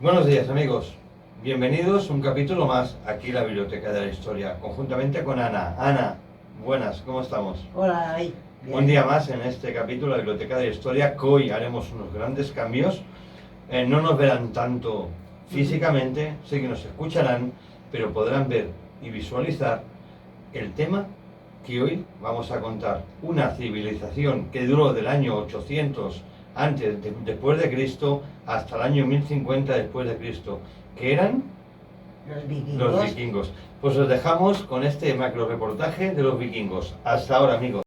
Buenos días amigos, bienvenidos a un capítulo más aquí en la Biblioteca de la Historia, conjuntamente con Ana. Ana, buenas, ¿cómo estamos? Hola David. Bien. Un día más en este capítulo de la Biblioteca de la Historia, que hoy haremos unos grandes cambios. No nos verán tanto físicamente, sé que nos escucharán, pero podrán ver y visualizar el tema que hoy vamos a contar. Una civilización que duró del año 800 después de Cristo hasta el año 1050 después de Cristo, que eran los vikingos. Pues os dejamos con este macro reportaje de los vikingos. Hasta ahora, amigos.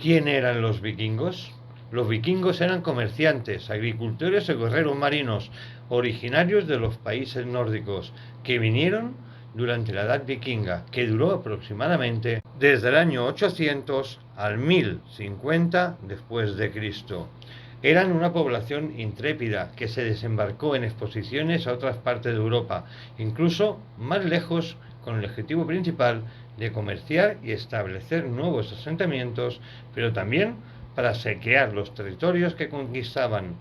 ¿Quién eran los vikingos? Los vikingos eran comerciantes, agricultores y guerreros marinos, originarios de los países nórdicos, que vinieron durante la Edad Vikinga, que duró aproximadamente desde el año 800 al 1050 después de Cristo. Eran una población intrépida que se desembarcó en exposiciones a otras partes de Europa, incluso más lejos, con el objetivo principal de comerciar y establecer nuevos asentamientos, pero también para saquear los territorios que conquistaban.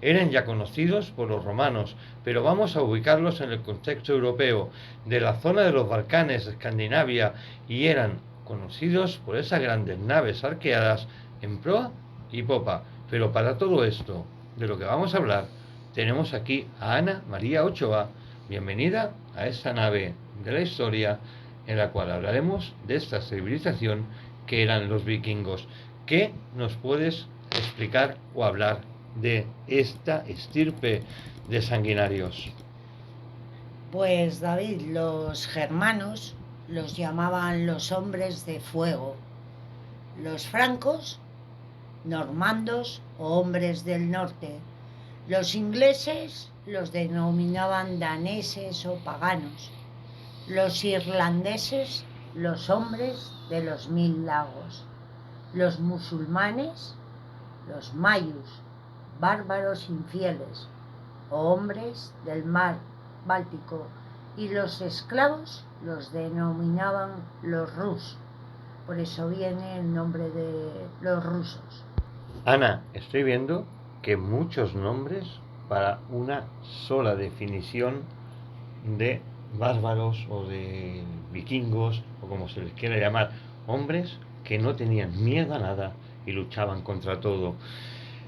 Eran ya conocidos por los romanos, pero vamos a ubicarlos en el contexto europeo, de la zona de los Balcanes, Escandinavia, y eran conocidos por esas grandes naves arqueadas en proa y popa. Pero para todo esto, de lo que vamos a hablar, tenemos aquí a Ana María Ochoa. Bienvenida a esta nave de la historia en la cual hablaremos de esta civilización que eran los vikingos. ¿Qué nos puedes explicar o hablar de esta estirpe de sanguinarios? Pues David, los germanos los llamaban los hombres de fuego, los francos, normandos o hombres del norte, los ingleses los denominaban daneses o paganos, los irlandeses los hombres de los 1000 lagos, los musulmanes los mayus, bárbaros infieles o hombres del mar Báltico, y los esclavos los denominaban los rus. Por eso viene el nombre de los rusos. Ana, estoy viendo que muchos nombres para una sola definición de bárbaros o de vikingos, o como se les quiera llamar, hombres que no tenían miedo a nada y luchaban contra todo.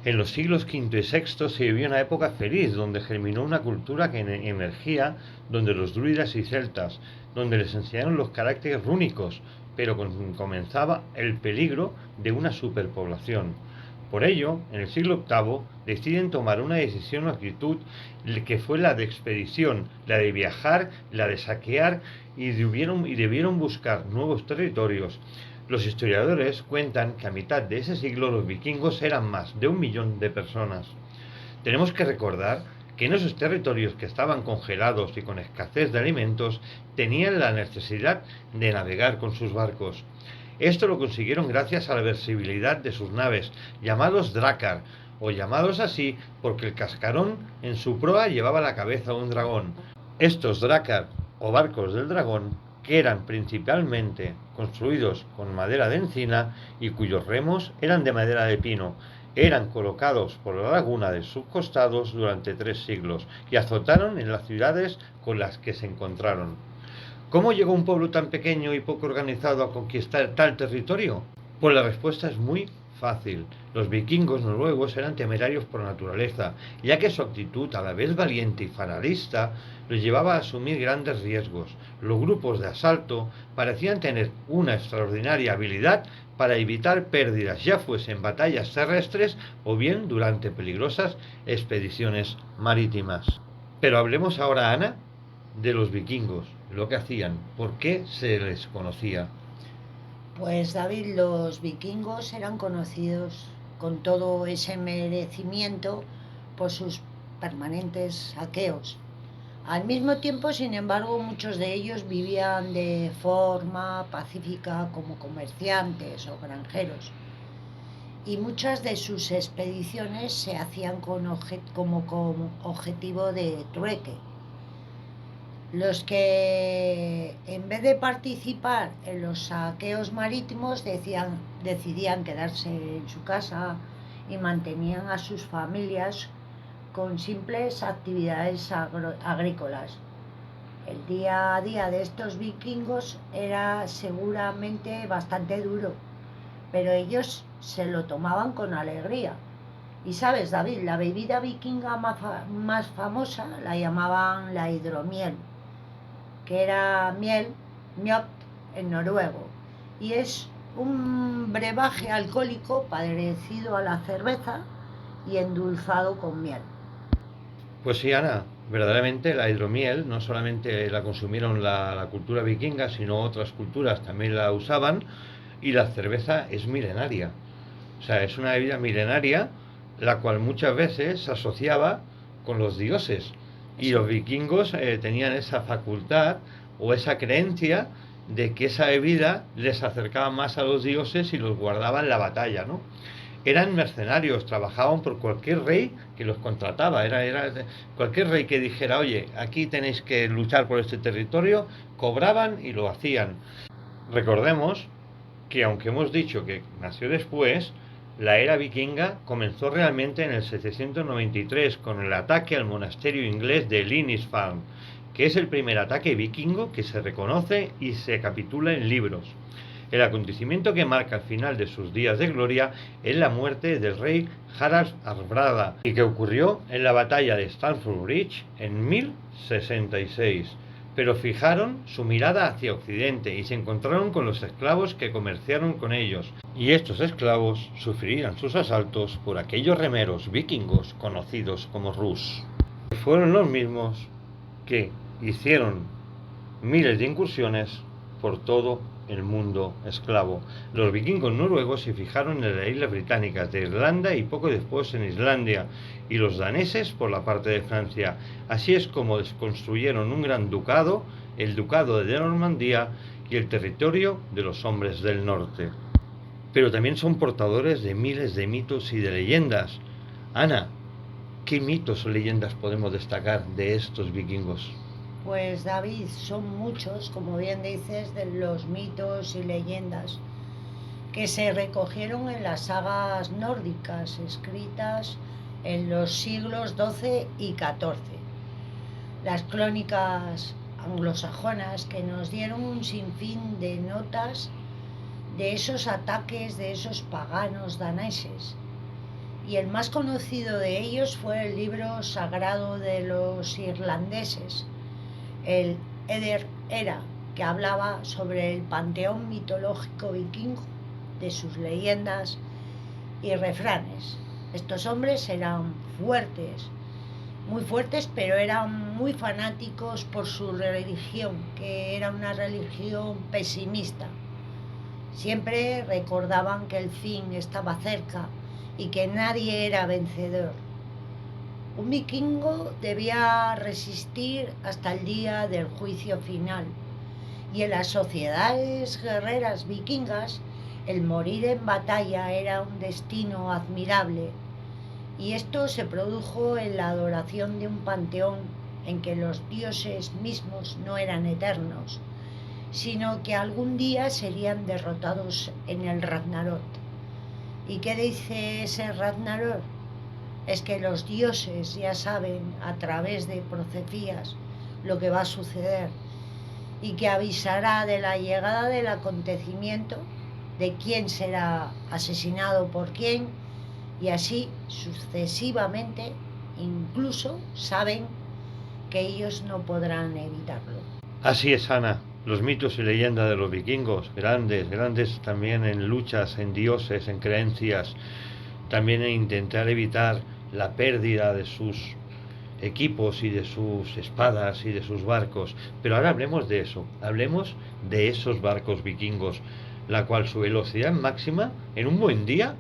En los siglos V y VI se vivió una época feliz, donde germinó una cultura que emergía, donde los druidas y celtas, donde les enseñaron los caracteres rúnicos, pero comenzaba el peligro de una superpoblación. Por ello, en el siglo VIII deciden tomar una decisión o actitud que fue la de expedición, la de viajar, la de saquear, y debieron buscar nuevos territorios. Los historiadores cuentan que a mitad de ese siglo los vikingos eran más de 1 millón de personas. Tenemos que recordar que en esos territorios que estaban congelados y con escasez de alimentos tenían la necesidad de navegar con sus barcos. Esto lo consiguieron gracias a la versatilidad de sus naves, llamados drácar, o llamados así porque el cascarón en su proa llevaba la cabeza de un dragón. Estos drácar o barcos del dragón, que eran principalmente construidos con madera de encina y cuyos remos eran de madera de pino, eran colocados por la laguna de sus costados durante 3 siglos y azotaron en las ciudades con las que se encontraron. ¿Cómo llegó un pueblo tan pequeño y poco organizado a conquistar tal territorio? Pues la respuesta es muy fácil. Los vikingos noruegos eran temerarios por naturaleza, ya que su actitud, a la vez valiente y fatalista, los llevaba a asumir grandes riesgos. Los grupos de asalto parecían tener una extraordinaria habilidad para evitar pérdidas, ya fuese en batallas terrestres o bien durante peligrosas expediciones marítimas. Pero hablemos ahora, Ana, de los vikingos, lo que hacían, por qué se les conocía. Pues David, los vikingos eran conocidos con todo ese merecimiento por sus permanentes saqueos. Al mismo tiempo, sin embargo, muchos de ellos vivían de forma pacífica como comerciantes o granjeros, y muchas de sus expediciones se hacían con objetivo de trueque. Los que, en vez de participar en los saqueos marítimos, decidían quedarse en su casa y mantenían a sus familias con simples actividades agrícolas. El día a día de estos vikingos era seguramente bastante duro, pero ellos se lo tomaban con alegría. Y sabes, David, la bebida vikinga más famosa la llamaban la hidromiel, que era miel, mjød en noruego, y es un brebaje alcohólico parecido a la cerveza y endulzado con miel. Pues sí, Ana, verdaderamente la hidromiel no solamente la consumieron la cultura vikinga, sino otras culturas también la usaban, y la cerveza es milenaria. O sea, es una bebida milenaria, la cual muchas veces se asociaba con los dioses. Y los vikingos tenían esa facultad o esa creencia de que esa bebida les acercaba más a los dioses y los guardaba en la batalla, ¿no? Eran mercenarios, trabajaban por cualquier rey que los contrataba. Era cualquier rey que dijera, oye, aquí tenéis que luchar por este territorio, cobraban y lo hacían. Recordemos que aunque hemos dicho que nació después, la era vikinga comenzó realmente en el 793 con el ataque al monasterio inglés de Lindisfarne, que es el primer ataque vikingo que se reconoce y se capitula en libros. El acontecimiento que marca el final de sus días de gloria es la muerte del rey Harald Hardrada y que ocurrió en la batalla de Stamford Bridge en 1066. Pero fijaron su mirada hacia Occidente y se encontraron con los esclavos que comerciaron con ellos. Y estos esclavos sufrirían sus asaltos por aquellos remeros vikingos conocidos como Rus. Fueron los mismos que hicieron miles de incursiones por todo el mundo esclavo. Los vikingos noruegos se fijaron en las islas británicas de Irlanda y poco después en Islandia, y los daneses por la parte de Francia. Así es como construyeron un gran ducado, el ducado de Normandía y el territorio de los hombres del norte. Pero también son portadores de miles de mitos y de leyendas. Ana, ¿qué mitos o leyendas podemos destacar de estos vikingos? Pues David, son muchos, como bien dices, de los mitos y leyendas que se recogieron en las sagas nórdicas escritas en los siglos XII y XIV. Las crónicas anglosajonas que nos dieron un sinfín de notas de esos ataques de esos paganos daneses. Y el más conocido de ellos fue el libro sagrado de los irlandeses, el Eder Era, que hablaba sobre el panteón mitológico vikingo, de sus leyendas y refranes. Estos hombres eran fuertes, muy fuertes, pero eran muy fanáticos por su religión, que era una religión pesimista. Siempre recordaban que el fin estaba cerca y que nadie era vencedor. Un vikingo debía resistir hasta el día del juicio final, y en las sociedades guerreras vikingas el morir en batalla era un destino admirable, y esto se produjo en la adoración de un panteón en que los dioses mismos no eran eternos, sino que algún día serían derrotados en el Ragnarok. ¿Y qué dice ese Ragnarok? Es que los dioses ya saben a través de profecías lo que va a suceder, y que avisará de la llegada del acontecimiento, de quién será asesinado por quién, y así sucesivamente. Incluso saben que ellos no podrán evitarlo. Así es, Ana. Los mitos y leyendas de los vikingos, grandes también en luchas, en dioses, en creencias, también en intentar evitar la pérdida de sus equipos y de sus espadas y de sus barcos. Pero ahora hablemos de eso, hablemos de esos barcos vikingos, la cual su velocidad máxima, en un buen día,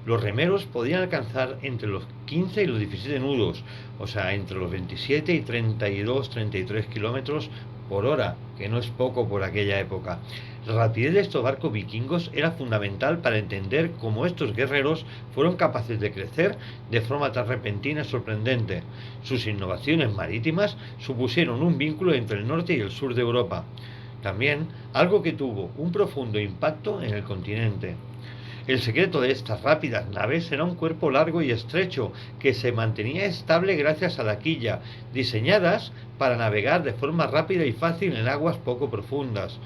los remeros podían alcanzar entre los 15 y los 17 nudos, o sea, entre los 27 y 32, 33 kilómetros por hora, que no es poco por aquella época. La rapidez de estos barcos vikingos era fundamental para entender cómo estos guerreros fueron capaces de crecer de forma tan repentina y sorprendente. Sus innovaciones marítimas supusieron un vínculo entre el norte y el sur de Europa. También algo que tuvo un profundo impacto en el continente. El secreto de estas rápidas naves era un cuerpo largo y estrecho que se mantenía estable gracias a la quilla, diseñadas para navegar de forma rápida y fácil en aguas poco profundas.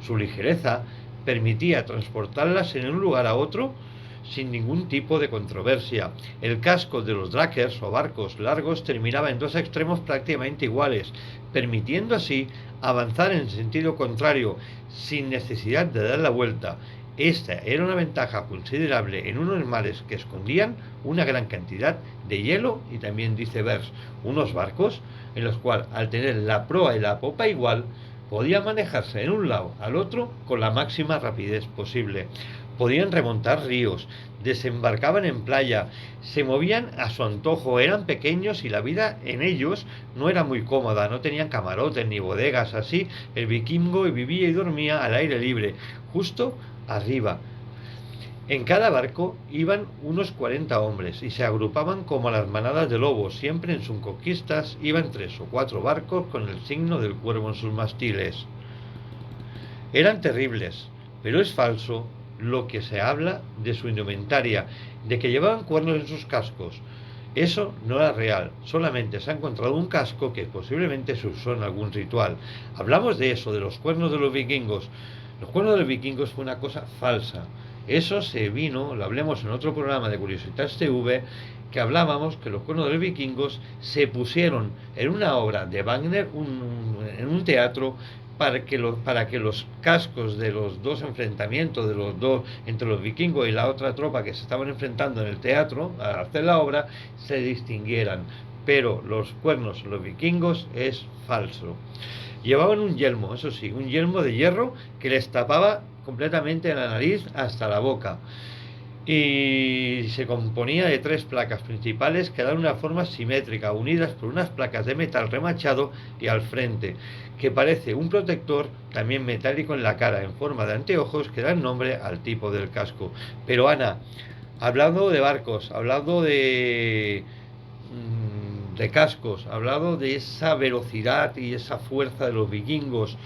Su ligereza permitía transportarlas en un lugar a otro sin ningún tipo de controversia. El casco de los drakers o barcos largos terminaba en dos extremos prácticamente iguales, permitiendo así avanzar en sentido contrario, sin necesidad de dar la vuelta. Esta era una ventaja considerable en unos mares que escondían una gran cantidad de hielo y también de icebergs, unos barcos en los cuales, al tener la proa y la popa igual, podía manejarse de un lado al otro con la máxima rapidez posible. Podían remontar ríos, desembarcaban en playa, se movían a su antojo, eran pequeños y la vida en ellos no era muy cómoda, no tenían camarotes ni bodegas, así el vikingo vivía y dormía al aire libre, justo arriba. En cada barco iban unos 40 hombres y se agrupaban como las manadas de lobos. Siempre en sus conquistas iban 3 o 4 barcos con el signo del cuervo en sus mástiles. Eran terribles, pero es falso lo que se habla de su indumentaria, de que llevaban cuernos en sus cascos. Eso no era real, solamente se ha encontrado un casco que posiblemente se usó en algún ritual. Hablamos de eso, de los cuernos de los vikingos. Los cuernos de los vikingos fue una cosa falsa. Eso se vino, lo hablemos en otro programa de Curiositas TV, que hablábamos que los cuernos de los vikingos se pusieron en una obra de Wagner, en un teatro, para que los cascos de los dos enfrentamientos de los dos entre los vikingos y la otra tropa que se estaban enfrentando en el teatro al hacer la obra se distinguieran, pero los cuernos de los vikingos es falso. Llevaban un yelmo, eso sí, un yelmo de hierro que les tapaba completamente la nariz hasta la boca, y se componía de 3 placas principales que dan una forma simétrica, unidas por unas placas de metal remachado y al frente, que parece un protector también metálico en la cara, en forma de anteojos que dan nombre al tipo del casco. Pero Ana, hablando de barcos, hablando de cascos, hablando de esa velocidad y esa fuerza de los vikingos,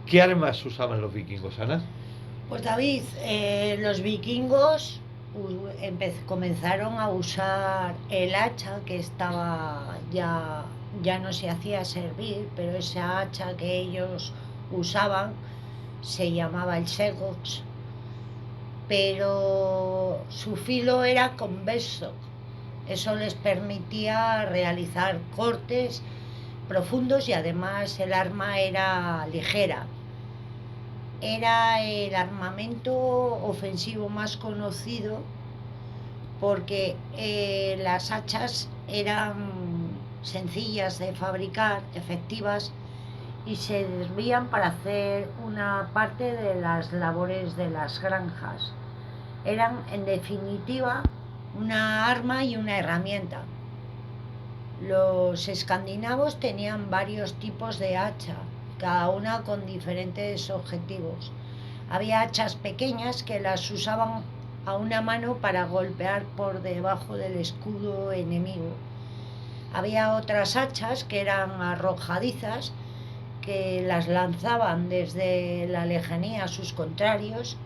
¿qué armas usaban los vikingos, Ana? Pues David, los vikingos comenzaron a usar el hacha que estaba ya no se hacía servir, pero esa hacha que ellos usaban se llamaba el segox, pero su filo era convexo. Eso les permitía realizar cortes profundos y además el arma era ligera. Era el armamento ofensivo más conocido porque las hachas eran sencillas de fabricar, efectivas, y servían para hacer una parte de las labores de las granjas. Eran, en definitiva, una arma y una herramienta. Los escandinavos tenían varios tipos de hacha, cada una con diferentes objetivos. Había hachas pequeñas que las usaban a una mano para golpear por debajo del escudo enemigo. Había otras hachas que eran arrojadizas, que las lanzaban desde la lejanía a sus contrarios,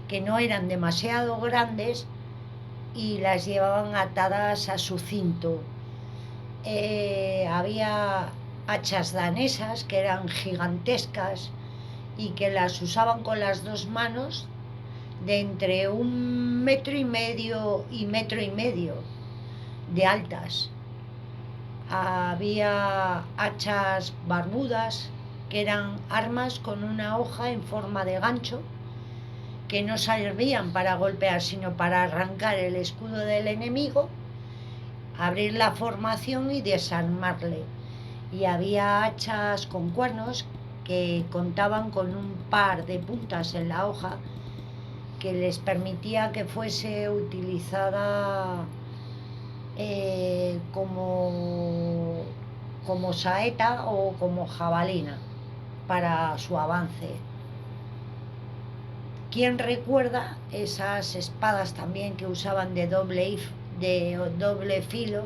que no eran demasiado grandes y las llevaban atadas a su cinto. Había hachas danesas que eran gigantescas y que las usaban con las 2 manos, de entre 1,5 metros de altas. Había hachas barbudas que eran armas con una hoja en forma de gancho, que no servían para golpear sino para arrancar el escudo del enemigo, abrir la formación y desarmarle. Y había hachas con cuernos que contaban con un par de puntas en la hoja que les permitía que fuese utilizada como saeta o como jabalina para su avance. ¿Quién recuerda esas espadas también que usaban de doble filo,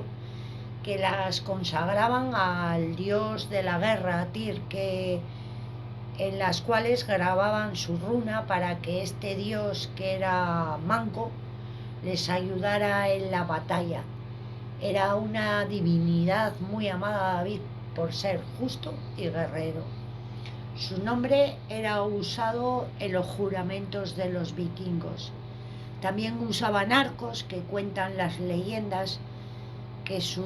que las consagraban al dios de la guerra, Tyr, que en las cuales grababan su runa para que este dios, que era manco, les ayudara en la batalla. Era una divinidad muy amada a David por ser justo y guerrero. Su nombre era usado en los juramentos de los vikingos. También usaban arcos, que cuentan las leyendas que su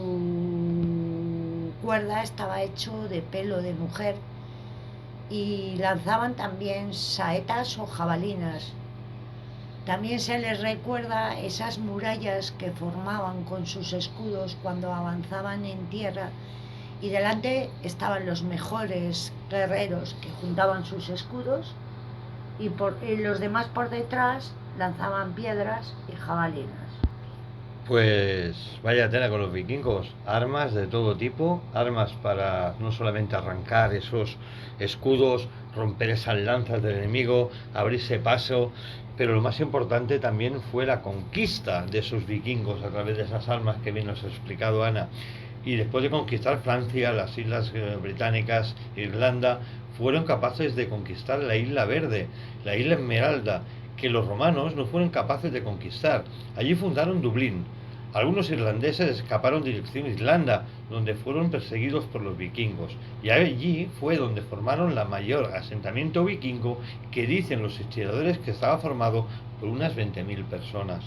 cuerda estaba hecho de pelo de mujer, y lanzaban también saetas o jabalinas. También se les recuerda esas murallas que formaban con sus escudos cuando avanzaban en tierra, y delante estaban los mejores guerreros que juntaban sus escudos, y los demás por detrás lanzaban piedras y jabalinas. Pues vaya tela con los vikingos, armas de todo tipo, armas para no solamente arrancar esos escudos, romper esas lanzas del enemigo, abrirse paso, pero lo más importante también fue la conquista de esos vikingos a través de esas armas que bien nos ha explicado Ana. Y después de conquistar Francia, las islas británicas, Irlanda, fueron capaces de conquistar la Isla Verde, la Isla Esmeralda, que los romanos no fueron capaces de conquistar. Allí fundaron Dublín. Algunos irlandeses escaparon dirección Irlanda, donde fueron perseguidos por los vikingos, y allí fue donde formaron la mayor asentamiento vikingo, que dicen los historiadores que estaba formado por unas 20.000 personas.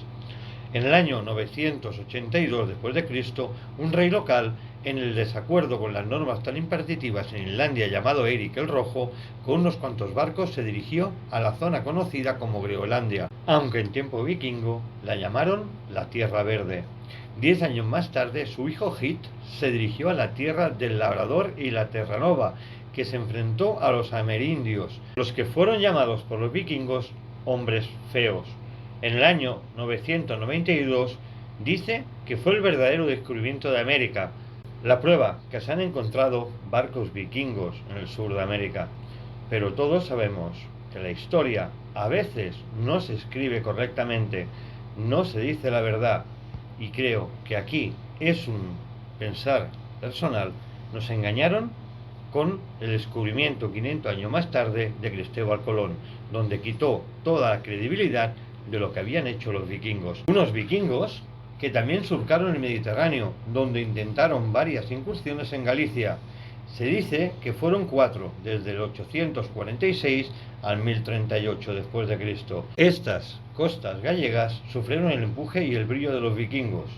En el año 982 después de Cristo, un rey local, en el desacuerdo con las normas tan imperatitivas en Islandia, llamado Eric el Rojo, con unos cuantos barcos se dirigió a la zona conocida como Groenlandia, aunque en tiempo vikingo la llamaron la Tierra Verde. 10 años más tarde, su hijo Hit se dirigió a la tierra del Labrador y la Terranova, que se enfrentó a los amerindios, los que fueron llamados por los vikingos hombres feos. En el año 992 dice que fue el verdadero descubrimiento de América. La prueba, que se han encontrado barcos vikingos en el sur de América. Pero todos sabemos que la historia a veces no se escribe correctamente, no se dice la verdad, y creo que aquí es un pensar personal. Nos engañaron con el descubrimiento 500 años más tarde de Cristóbal Colón, donde quitó toda la credibilidad de lo que habían hecho los vikingos. Unos vikingos que también surcaron el Mediterráneo, donde intentaron varias incursiones en Galicia. Se dice que fueron 4, desde el 846 al 1038 después de Cristo. Estas costas gallegas sufrieron el empuje y el brillo de los vikingos.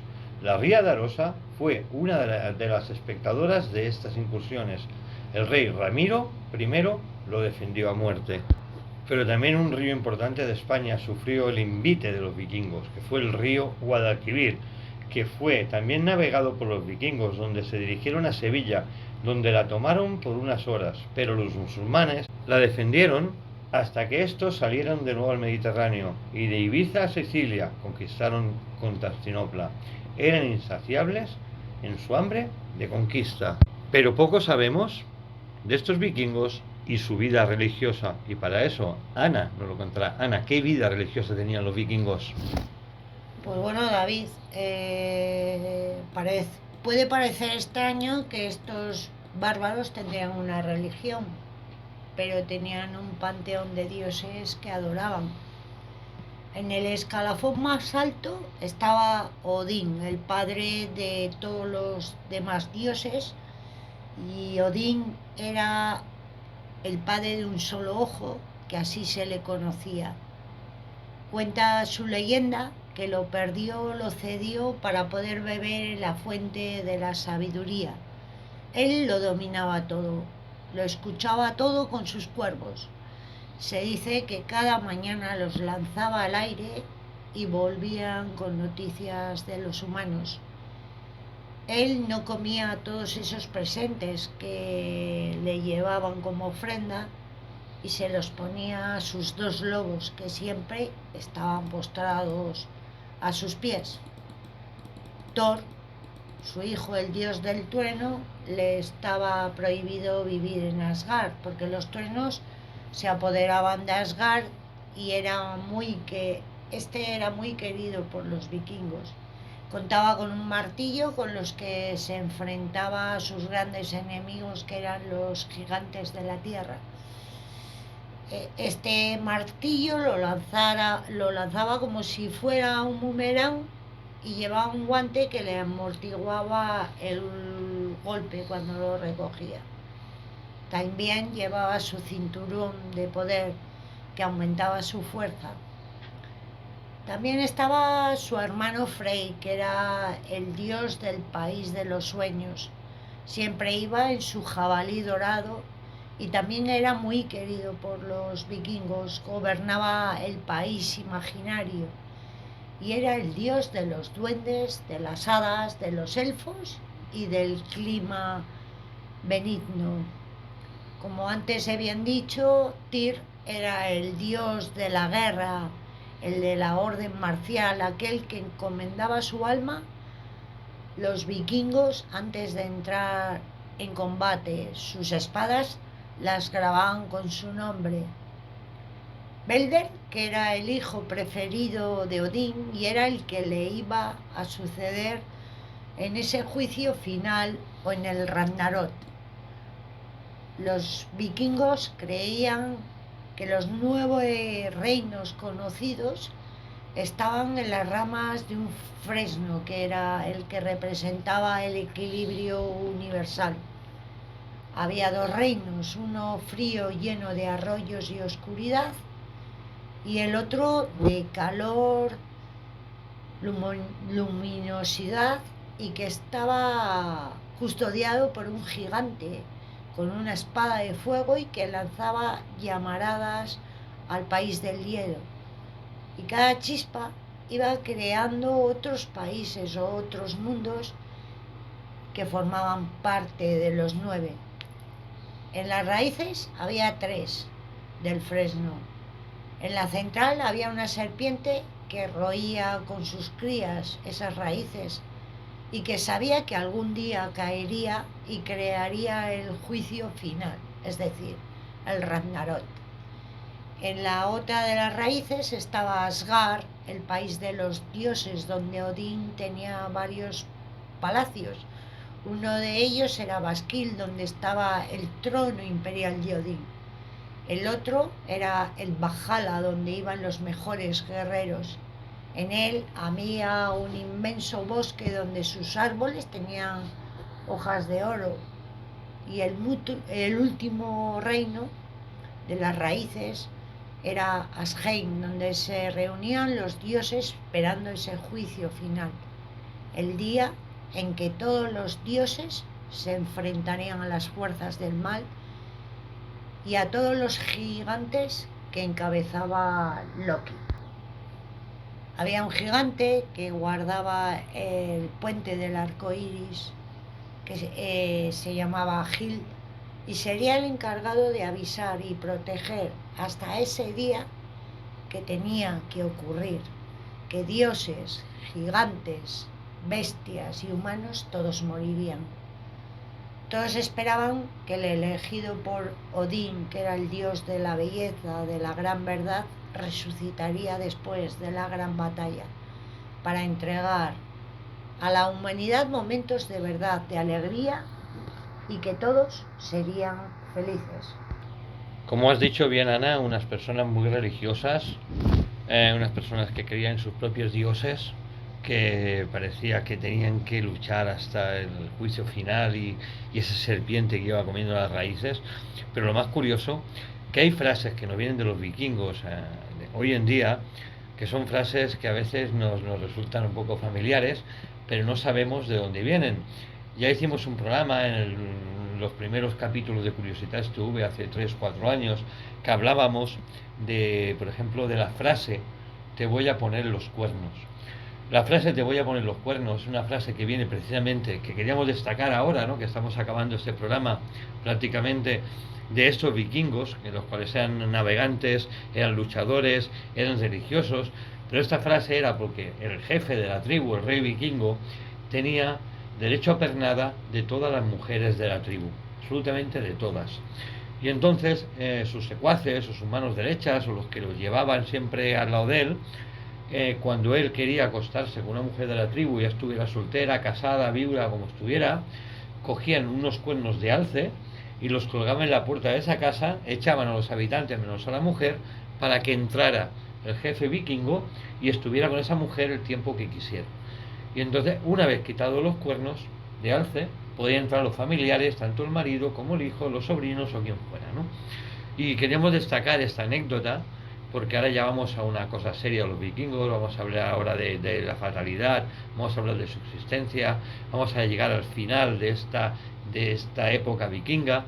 La Ría de Arosa fue una de las espectadoras de estas incursiones. El rey Ramiro I lo defendió a muerte. Pero también un río importante de España sufrió el invite de los vikingos, que fue el río Guadalquivir, que fue también navegado por los vikingos, donde se dirigieron a Sevilla, donde la tomaron por unas horas, pero los musulmanes la defendieron hasta que estos salieron de nuevo al Mediterráneo, y de Ibiza a Sicilia conquistaron Constantinopla. Eran insaciables en su hambre de conquista. Pero poco sabemos de estos vikingos y su vida religiosa, y para eso Ana nos lo contará. Ana, ¿qué vida religiosa tenían los vikingos? Pues bueno, David, puede parecer extraño que estos bárbaros tendrían una religión, pero tenían un panteón de dioses que adoraban. En el escalafón más alto estaba Odín, el padre de todos los demás dioses, y Odín era el padre de un solo ojo, que así se le conocía. Cuenta su leyenda que lo perdió, lo cedió para poder beber en la fuente de la sabiduría. Él lo dominaba todo, lo escuchaba todo con sus cuervos. Se dice que cada mañana los lanzaba al aire y volvían con noticias de los humanos. Él no comía todos esos presentes que le llevaban como ofrenda, y se los ponía a sus 2 lobos, que siempre estaban postrados a sus pies. Thor, su hijo, el dios del trueno, le estaba prohibido vivir en Asgard, porque los truenos se apoderaban de Asgard, y este era muy querido por los vikingos. Contaba con un martillo con los que se enfrentaba a sus grandes enemigos, que eran los gigantes de la tierra. Este martillo lo lanzaba como si fuera un boomerang y llevaba un guante que le amortiguaba el golpe cuando lo recogía. También llevaba su cinturón de poder que aumentaba su fuerza. También estaba su hermano Frey, que era el dios del país de los sueños. Siempre iba en su jabalí dorado y también era muy querido por los vikingos. Gobernaba el país imaginario y era el dios de los duendes, de las hadas, de los elfos y del clima benigno. Como antes habían dicho, Tyr era el dios de la guerra, el de la orden marcial, aquel que encomendaba su alma. Los vikingos, antes de entrar en combate, sus espadas las grababan con su nombre. Balder, que era el hijo preferido de Odín y era el que le iba a suceder en ese juicio final o en el Ragnarok. Los vikingos creían que los 9 reinos conocidos estaban en las ramas de un fresno, que era el que representaba el equilibrio universal. Había 2 reinos, uno frío lleno de arroyos y oscuridad y el otro de calor, luminosidad y que estaba custodiado por un gigante con una espada de fuego y que lanzaba llamaradas al país del hielo. Y cada chispa iba creando otros países o otros mundos que formaban parte de los 9. En las raíces había 3 del fresno. En la central había una serpiente que roía con sus crías esas raíces y que sabía que algún día caería y crearía el juicio final, es decir, el Ragnarok. En la otra de las raíces estaba Asgard, el país de los dioses, donde Odín tenía varios palacios. Uno de ellos era Baskil, donde estaba el trono imperial de Odín. El otro era el Valhalla, donde iban los mejores guerreros. En él había un inmenso bosque donde sus árboles tenían hojas de oro. Y el último reino de las raíces era Asheim, donde se reunían los dioses esperando ese juicio final. El día en que todos los dioses se enfrentarían a las fuerzas del mal y a todos los gigantes que encabezaba Loki. Había un gigante que guardaba el puente del arco iris, que se llamaba Gil, y sería el encargado de avisar y proteger hasta ese día que tenía que ocurrir, que dioses, gigantes, bestias y humanos todos morirían. Todos esperaban que el elegido por Odín, que era el dios de la belleza, de la gran verdad, resucitaría después de la gran batalla para entregar a la humanidad momentos de verdad, de alegría y que todos serían felices. Como has dicho bien, Ana, unas personas muy religiosas, unas personas que creían en sus propios dioses, que parecía que tenían que luchar hasta el juicio final y esa serpiente que iba comiendo las raíces. Pero lo más curioso, que hay frases que nos vienen de los vikingos hoy en día, que son frases que a veces nos resultan un poco familiares, pero no sabemos de dónde vienen. Ya hicimos un programa en los primeros capítulos de Curiositas TV hace 3-4 años que hablábamos de, por ejemplo, de la frase te voy a poner los cuernos. La frase te voy a poner los cuernos es una frase que viene precisamente, que queríamos destacar ahora, ¿no? Que estamos acabando este programa prácticamente de estos vikingos, en los cuales eran navegantes, eran luchadores, eran religiosos, pero esta frase era porque el jefe de la tribu, el rey vikingo, tenía derecho a pernada de todas las mujeres de la tribu, absolutamente de todas. Y entonces sus secuaces o sus manos derechas o los que los llevaban siempre al lado de él, cuando él quería acostarse con una mujer de la tribu, ya estuviera soltera, casada, viuda, como estuviera, cogían unos cuernos de alce y los colgaban en la puerta de esa casa, echaban a los habitantes menos a la mujer para que entrara el jefe vikingo y estuviera con esa mujer el tiempo que quisiera. Y entonces, una vez quitados los cuernos de alce, podían entrar los familiares, tanto el marido como el hijo, los sobrinos o quien fuera, ¿no? Y queríamos destacar esta anécdota porque ahora ya vamos a una cosa seria de los vikingos, vamos a hablar ahora de la fatalidad, vamos a hablar de su existencia, vamos a llegar al final de esta época vikinga,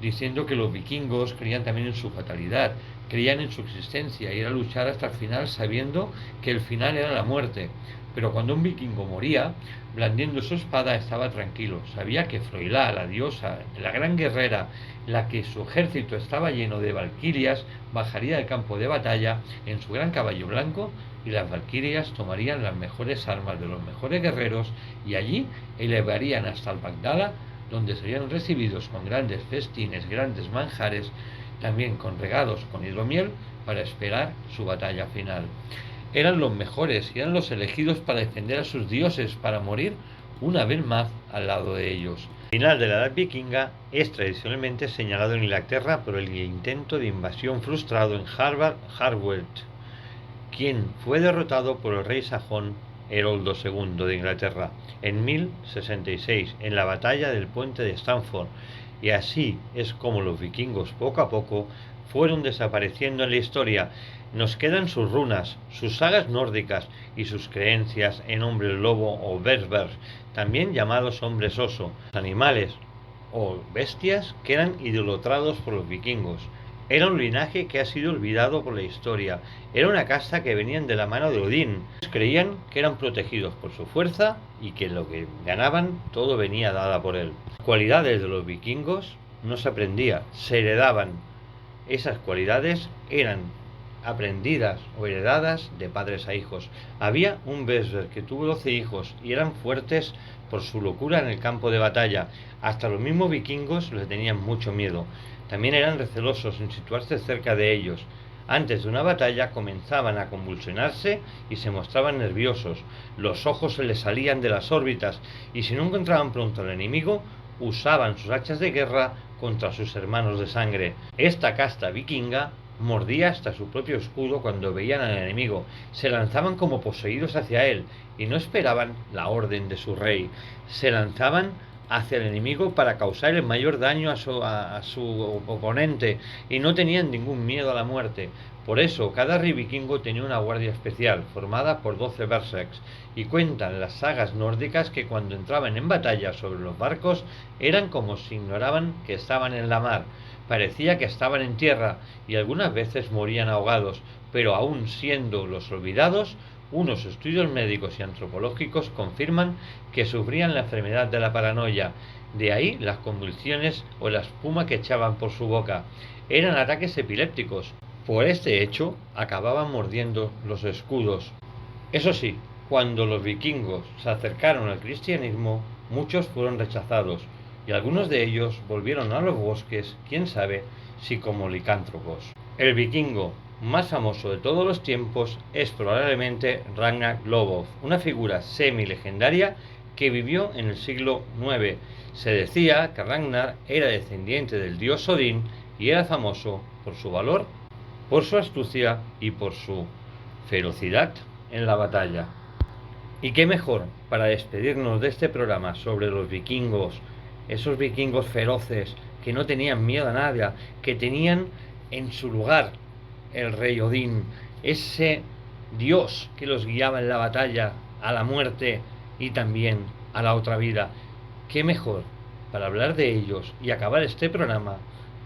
diciendo que los vikingos creían también en su fatalidad, creían en su existencia y era luchar hasta el final sabiendo que el final era la muerte. Pero cuando un vikingo moría, blandiendo su espada estaba tranquilo, sabía que Froilá, la diosa, la gran guerrera, la que su ejército estaba lleno de valquirias, bajaría del campo de batalla en su gran caballo blanco y las valquirias tomarían las mejores armas de los mejores guerreros y allí elevarían hasta el Bagdala, donde serían recibidos con grandes festines, grandes manjares, también con regados con hidromiel para esperar su batalla final. Eran los mejores y eran los elegidos para defender a sus dioses, para morir una vez más al lado de ellos. El final de la Edad Vikinga es tradicionalmente señalado en Inglaterra por el intento de invasión frustrado en Hardware, quien fue derrotado por el rey sajón Heroldo II de Inglaterra en 1066 en la batalla del puente de Stamford, y así es como los vikingos poco a poco fueron desapareciendo en la historia. Nos quedan sus runas, sus sagas nórdicas y sus creencias en hombres lobo o berbers, también llamados hombres oso, animales o bestias que eran idolatrados por los vikingos. Era un linaje que ha sido olvidado por la historia. Era una casta que venían de la mano de Odín. Creían que eran protegidos por su fuerza y que lo que ganaban todo venía dada por él. Las cualidades de los vikingos no se aprendía, se heredaban. Esas cualidades eran aprendidas o heredadas de padres a hijos. Había un Berserk que tuvo 12 hijos y eran fuertes por su locura en el campo de batalla. Hasta los mismos vikingos le tenían mucho miedo. También eran recelosos en situarse cerca de ellos. Antes de una batalla comenzaban a convulsionarse y se mostraban nerviosos. Los ojos se les salían de las órbitas y si no encontraban pronto al enemigo, usaban sus hachas de guerra contra sus hermanos de sangre. Esta casta vikinga mordía hasta su propio escudo cuando veían al enemigo. Se lanzaban como poseídos hacia él y no esperaban la orden de su rey. Se lanzaban hacia el enemigo para causar el mayor daño a su oponente y no tenían ningún miedo a la muerte. Por eso, cada rey vikingo tenía una guardia especial, formada por 12 berserks, y cuentan las sagas nórdicas que cuando entraban en batalla sobre los barcos eran como si ignoraban que estaban en la mar. Parecía que estaban en tierra y algunas veces morían ahogados, pero aún siendo los olvidados, unos estudios médicos y antropológicos confirman que sufrían la enfermedad de la paranoia. De ahí las convulsiones o la espuma que echaban por su boca. Eran ataques epilépticos. Por este hecho, acababan mordiendo los escudos. Eso sí, cuando los vikingos se acercaron al cristianismo, muchos fueron rechazados, y algunos de ellos volvieron a los bosques, quién sabe si como licántropos. El vikingo más famoso de todos los tiempos es probablemente Ragnar Lodbrok, una figura semi-legendaria que vivió en el siglo IX. Se decía que Ragnar era descendiente del dios Odín y era famoso por su valor, por su astucia y por su ferocidad en la batalla. Y qué mejor para despedirnos de este programa sobre los vikingos, esos vikingos feroces que no tenían miedo a nada, que tenían en su lugar el rey Odín, ese dios que los guiaba en la batalla a la muerte y también a la otra vida. Qué mejor para hablar de ellos y acabar este programa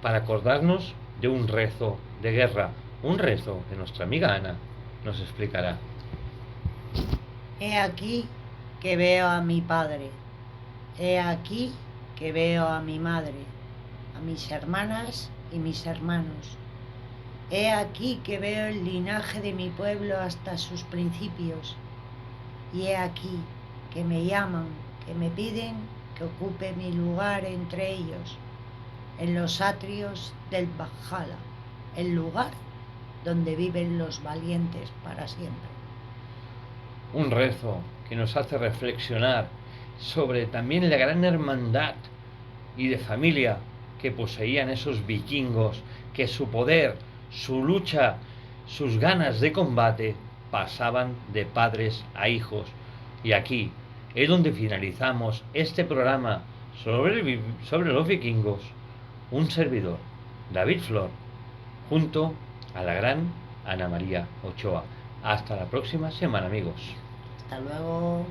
para acordarnos de un rezo de guerra, un rezo que nuestra amiga Ana nos explicará. He aquí que veo a mi padre, he aquí que veo a mi madre, a mis hermanas y mis hermanos. He aquí que veo el linaje de mi pueblo hasta sus principios. Y he aquí que me llaman, que me piden que ocupe mi lugar entre ellos, en los atrios del Valhalla, el lugar donde viven los valientes para siempre. Un rezo que nos hace reflexionar sobre también la gran hermandad y de familia que poseían esos vikingos, que su poder, su lucha, sus ganas de combate pasaban de padres a hijos. Y aquí es donde finalizamos este programa sobre los vikingos. Un servidor, David Flor, junto a la gran Ana María Ochoa. Hasta la próxima semana, amigos. Hasta luego.